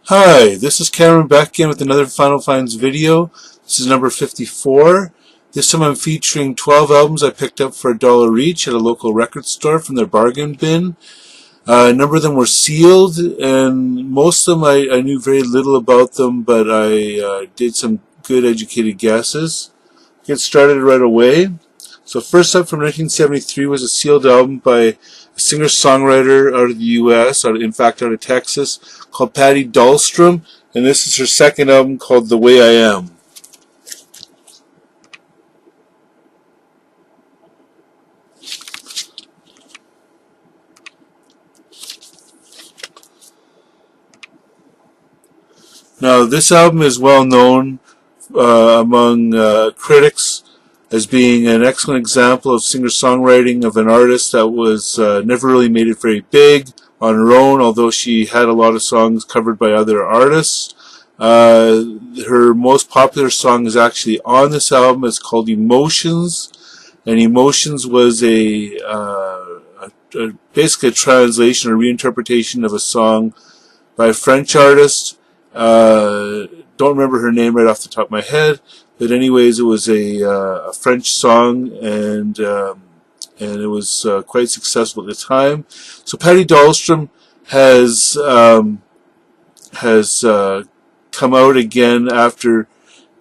Hi, this is Cameron back again with another Final Finds video. This is number 54. This time I'm featuring 12 albums I picked up for $1 each at a local record store from their bargain bin. A number of them were sealed, and most of them I knew very little about them, but I did some good educated guesses. Get started right away. So first up from 1973 was a sealed album by a singer-songwriter out of the U.S., in fact out of Texas, called Pattie Dahlstrom, and this is her second album called The Way I Am. Now this album is well known among critics as being an excellent example of singer-songwriting of an artist that was never really made it very big on her own, although she had a lot of songs covered by other artists. Her most popular song is actually on this album. It's called Emotions, and Emotions was basically a translation or reinterpretation of a song by a French artist. Don't remember her name right off the top of my head, but anyways, it was a French song, and it was quite successful at the time. So Pattie Dahlstrom has come out again after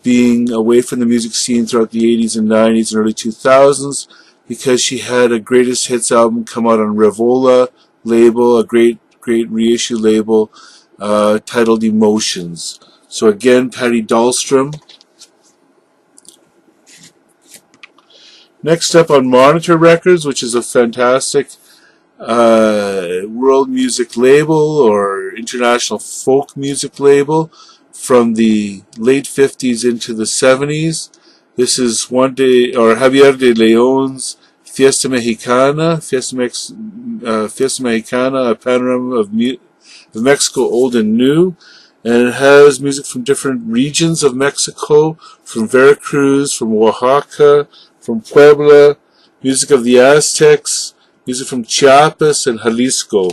being away from the music scene throughout the 80s and 90s and early 2000s, because she had a greatest hits album come out on Revola label, a great reissue label, titled Emotions. So again, Pattie Dahlstrom. Next up on Monitor Records, which is a fantastic world music label or international folk music label from the late 50s into the 70s. This is Javier de León's Fiesta Mexicana, a panorama of Mexico old and new, and it has music from different regions of Mexico, from Veracruz, from Oaxaca, from Puebla, music of the Aztecs, music from Chiapas and Jalisco.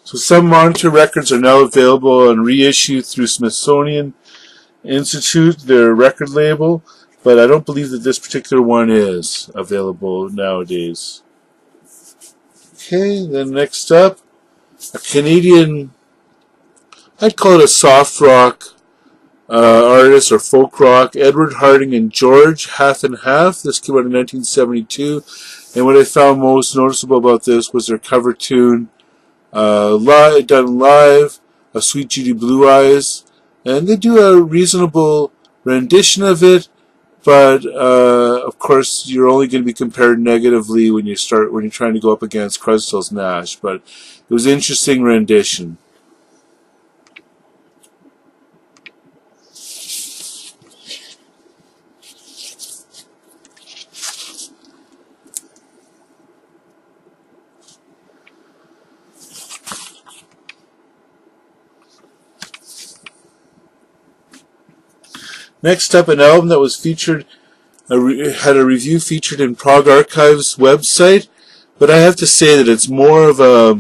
So some Monitor records are now available and reissued through Smithsonian Institute, their record label, but I don't believe that this particular one is available nowadays. Okay, then next up, a Canadian, I'd call it a soft rock artist or folk rock, Edward Harding and George, Half and Half. This came out in 1972, and what I found most noticeable about this was their cover tune, done live, of Sweet Judy Blue Eyes, and they do a reasonable rendition of it, but of course you're only going to be compared negatively when you're trying to go up against Croswell's Nash. But it was an interesting rendition. Next up, an album that was featured, had a review featured in Prog Archive's website, but I have to say that it's more of a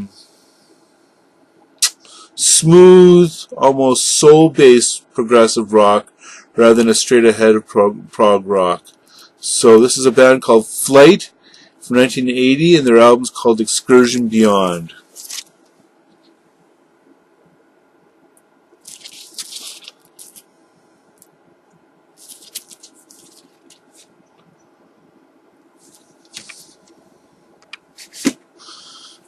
smooth, almost soul-based progressive rock rather than a straight-ahead prog rock. So this is a band called Flight from 1980, and their album's called Excursion Beyond.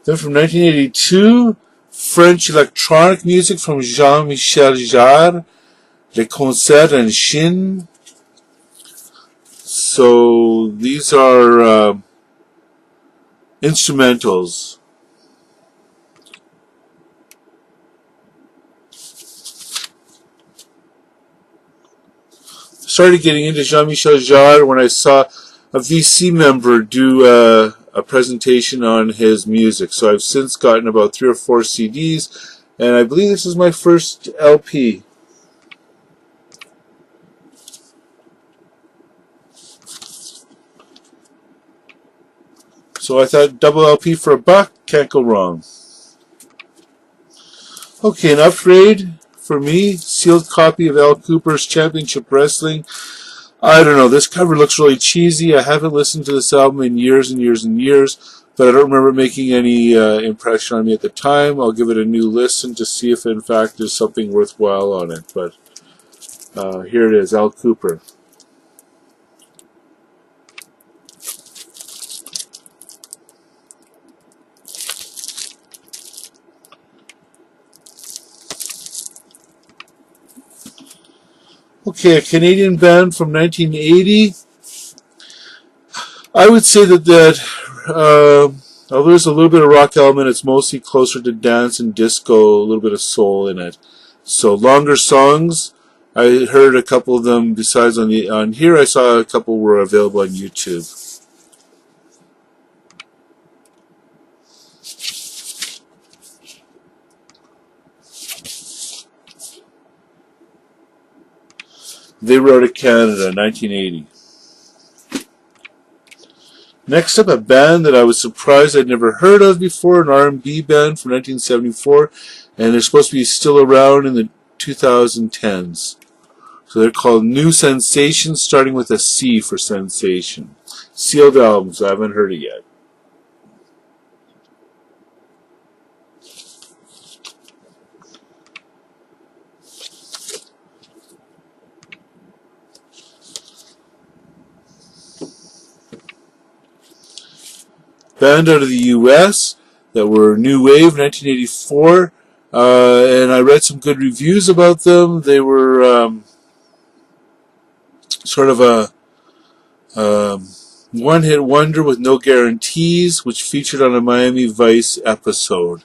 Then from 1982, French electronic music from Jean-Michel Jarre, Les Concerts en Chine. So these are instrumentals. Started getting into Jean-Michel Jarre when I saw a VC member do a presentation on his music. So I've since gotten about 3 or 4 CDs, and I believe this is my first LP. So I thought double LP for $1, can't go wrong. Okay, an upgrade for me, sealed copy of Elle Cooper's Championship Wrestling. I don't know, this cover looks really cheesy. I haven't listened to this album in years and years and years, but I don't remember making any impression on me at the time. I'll give it a new listen to see if in fact there's something worthwhile on it. But here it is, Elle Cooper. Okay, a Canadian band from 1980. I would say that although there's a little bit of rock element, it's mostly closer to dance and disco, a little bit of soul in it. So longer songs. I heard a couple of them. Besides on here, I saw a couple were available on YouTube. They wrote it Canada, 1980. Next up, a band that I was surprised I'd never heard of before, an R&B band from 1974, and they're supposed to be still around in the 2010s. So they're called New Sensation, starting with a C for sensation. Sealed albums, I haven't heard it yet. Band out of the U.S. that were New Wave, 1984, and I read some good reviews about them. They were sort of a one-hit wonder with no guarantees, which featured on a Miami Vice episode,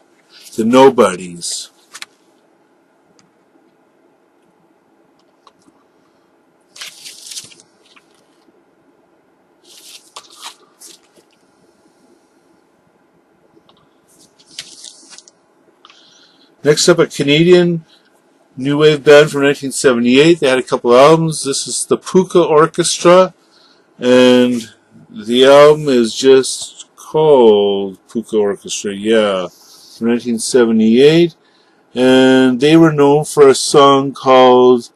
The Nobodies. Next up, a Canadian new wave band from 1978. They had a couple albums. This is the Pooco Orchestra, and the album is just called Pooco Orchestra, yeah, from 1978. And they were known for a song called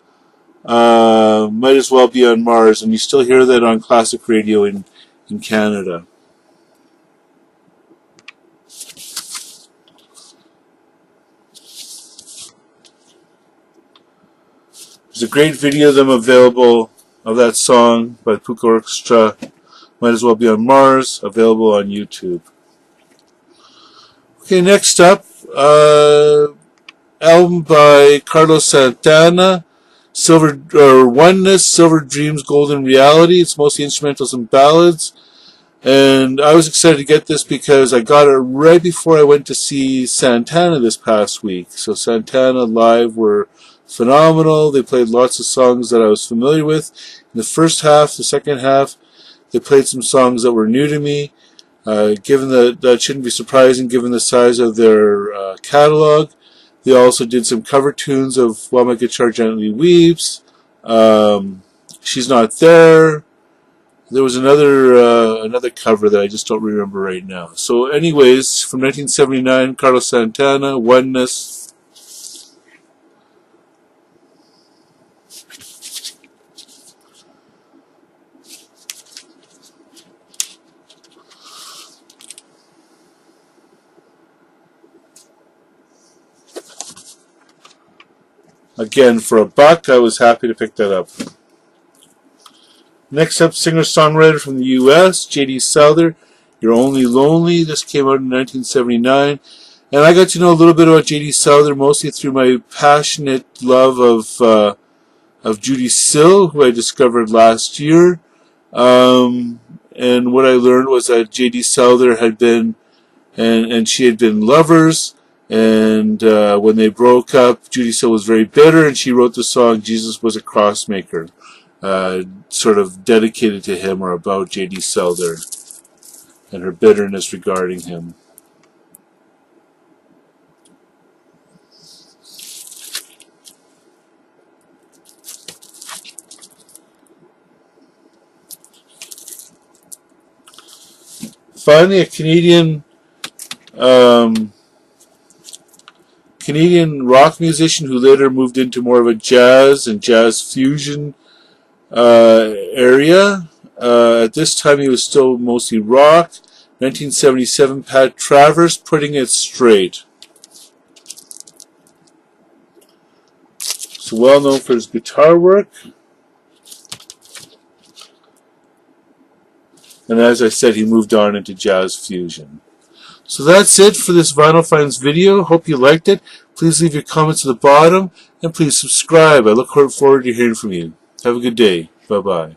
Might As Well Be on Mars, and you still hear that on classic radio in Canada. There's a great video of them available of that song by Pooco Orchestra, Might As Well Be on Mars, available on YouTube. Okay, next up, album by Carlos Santana, Oneness, Silver Dreams, Golden Reality. It's mostly instrumentals and ballads. And I was excited to get this because I got it right before I went to see Santana this past week. So Santana live were phenomenal. They played lots of songs that I was familiar with. In the first half, the second half, they played some songs that were new to me. Given that shouldn't be surprising given the size of their catalog. They also did some cover tunes of While My Guitar Gently Weeps, She's Not There. There was another cover that I just don't remember right now. So anyways, from 1979, Carlos Santana, Oneness. Again, for $1, I was happy to pick that up. Next up, singer-songwriter from the U.S., J.D. Souther, You're Only Lonely. This came out in 1979. And I got to know a little bit about J.D. Souther, mostly through my passionate love of Judy Sill, who I discovered last year. And what I learned was that J.D. Souther had been, and she had been lovers. And when they broke up, Judy Sill was very bitter, and she wrote the song Jesus Was a Crossmaker, sort of dedicated to him or about J.D. Souther and her bitterness regarding him. finally, a Canadian rock musician who later moved into more of a jazz and jazz fusion area. At this time, he was still mostly rock. 1977, Pat Travers, Putting It Straight. So well known for his guitar work. And as I said, he moved on into jazz fusion. So that's it for this Vinyl Finds video. Hope you liked it. Please leave your comments at the bottom, and please subscribe. I look forward to hearing from you. Have a good day. Bye-bye.